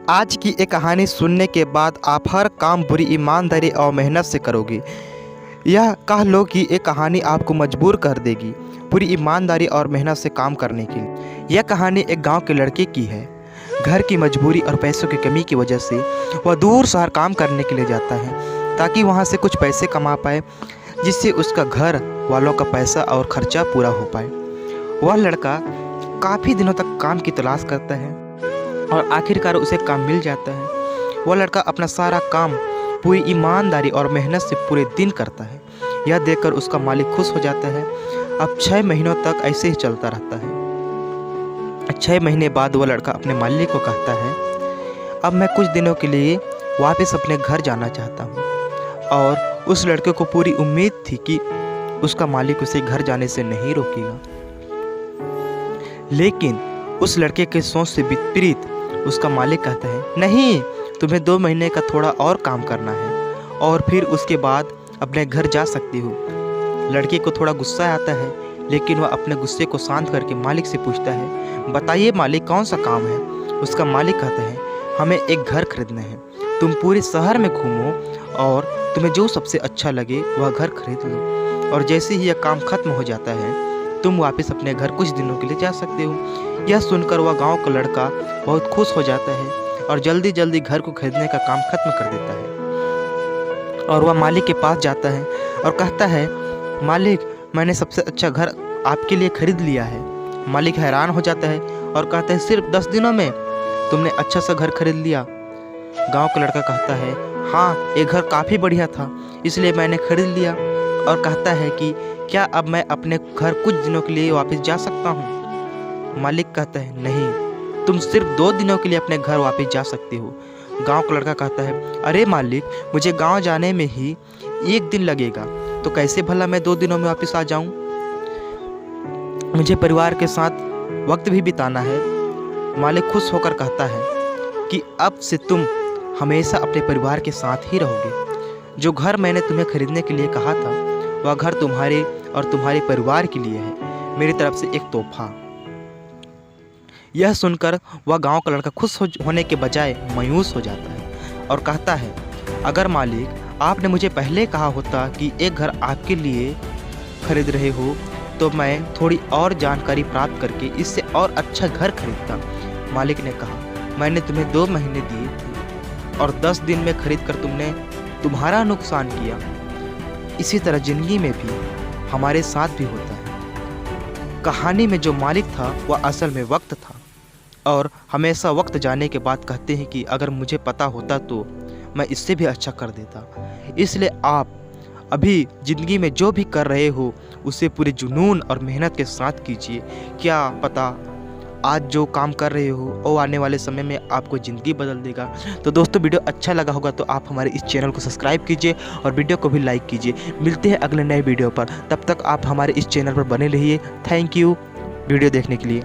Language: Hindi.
आज की ये कहानी सुनने के बाद आप हर काम पूरी ईमानदारी और मेहनत से करोगे। यह कह लो कि ये कहानी आपको मजबूर कर देगी पूरी ईमानदारी और मेहनत से काम करने के लिए। यह कहानी एक गांव के लड़के की है। घर की मजबूरी और पैसों की कमी की वजह से वह दूर शहर काम करने के लिए जाता है ताकि वहां से कुछ पैसे कमा पाए, जिससे उसका घर वालों का पैसा और खर्चा पूरा हो पाए। वह लड़का काफ़ी दिनों तक काम की तलाश करता है और आखिरकार उसे काम मिल जाता है। वह लड़का अपना सारा काम पूरी ईमानदारी और मेहनत से पूरे दिन करता है। यह देखकर उसका मालिक खुश हो जाता है। अब 6 महीनों तक ऐसे ही चलता रहता है। 6 महीने बाद वह लड़का अपने मालिक को कहता है, अब मैं कुछ दिनों के लिए वापस अपने घर जाना चाहता हूँ। और उस लड़के को पूरी उम्मीद थी कि उसका मालिक उसे घर जाने से नहीं रोकेगा, लेकिन उस लड़के के सोच से विपरीत उसका मालिक कहता है, नहीं, तुम्हें 2 महीने का थोड़ा और काम करना है और फिर उसके बाद अपने घर जा सकती हो। लड़के को थोड़ा गुस्सा आता है, लेकिन वह अपने गुस्से को शांत करके मालिक से पूछता है, बताइए मालिक, कौन सा काम है। उसका मालिक कहता है, हमें एक घर खरीदना है। तुम पूरे शहर में घूमो और तुम्हें जो सबसे अच्छा लगे वह घर खरीद लो, और जैसे ही यह काम खत्म हो जाता है तुम वापस अपने घर कुछ दिनों के लिए जा सकते हो। यह सुनकर वह गांव का लड़का बहुत खुश हो जाता है और जल्दी जल्दी घर को खरीदने का काम खत्म कर देता है। और वह मालिक के पास जाता है और कहता है, मालिक, मैंने सबसे अच्छा घर आपके लिए खरीद लिया है। मालिक हैरान हो जाता है और कहता है, सिर्फ 10 दिनों में तुमने अच्छा सा घर खरीद लिया। गांव का लड़का कहता है, हाँ, ये घर काफ़ी बढ़िया था, इसलिए मैंने खरीद लिया। और कहता है कि क्या अब मैं अपने घर कुछ दिनों के लिए वापस जा सकता हूँ। मालिक कहता है, नहीं, तुम सिर्फ 2 दिनों के लिए अपने घर वापस जा सकते हो। गांव का लड़का कहता है, अरे मालिक, मुझे गांव जाने में ही 1 दिन लगेगा, तो कैसे भला मैं 2 दिनों में वापस आ जाऊं। मुझे परिवार के साथ वक्त भी बिताना है। मालिक खुश होकर कहता है कि अब से तुम हमेशा अपने परिवार के साथ ही रहोगे। जो घर मैंने तुम्हें खरीदने के लिए कहा था वह घर तुम्हारे और तुम्हारे परिवार के लिए है, मेरी तरफ से एक तोहफा। यह सुनकर वह गांव का लड़का खुश होने के बजाय मायूस हो जाता है और कहता है, अगर मालिक, आपने मुझे पहले कहा होता कि एक घर आपके लिए खरीद रहे हो, तो मैं थोड़ी और जानकारी प्राप्त करके इससे और अच्छा घर खरीदता। मालिक ने कहा, मैंने तुम्हें 2 महीने दिए थे और 10 दिन में खरीद कर तुमने तुम्हारा नुकसान किया। इसी तरह जिंदगी में भी हमारे साथ भी होता है। कहानी में जो मालिक था वह असल में वक्त था, और हमेशा वक्त जाने के बाद कहते हैं कि अगर मुझे पता होता तो मैं इससे भी अच्छा कर देता। इसलिए आप अभी ज़िंदगी में जो भी कर रहे हो उसे पूरे जुनून और मेहनत के साथ कीजिए। क्या पता आज जो काम कर रहे हो वो आने वाले समय में आपको ज़िंदगी बदल देगा। तो दोस्तों, वीडियो अच्छा लगा होगा तो आप हमारे इस चैनल को सब्सक्राइब कीजिए और वीडियो को भी लाइक कीजिए। मिलते हैं अगले नए वीडियो पर, तब तक आप हमारे इस चैनल पर बने रहिए। थैंक यू वीडियो देखने के लिए।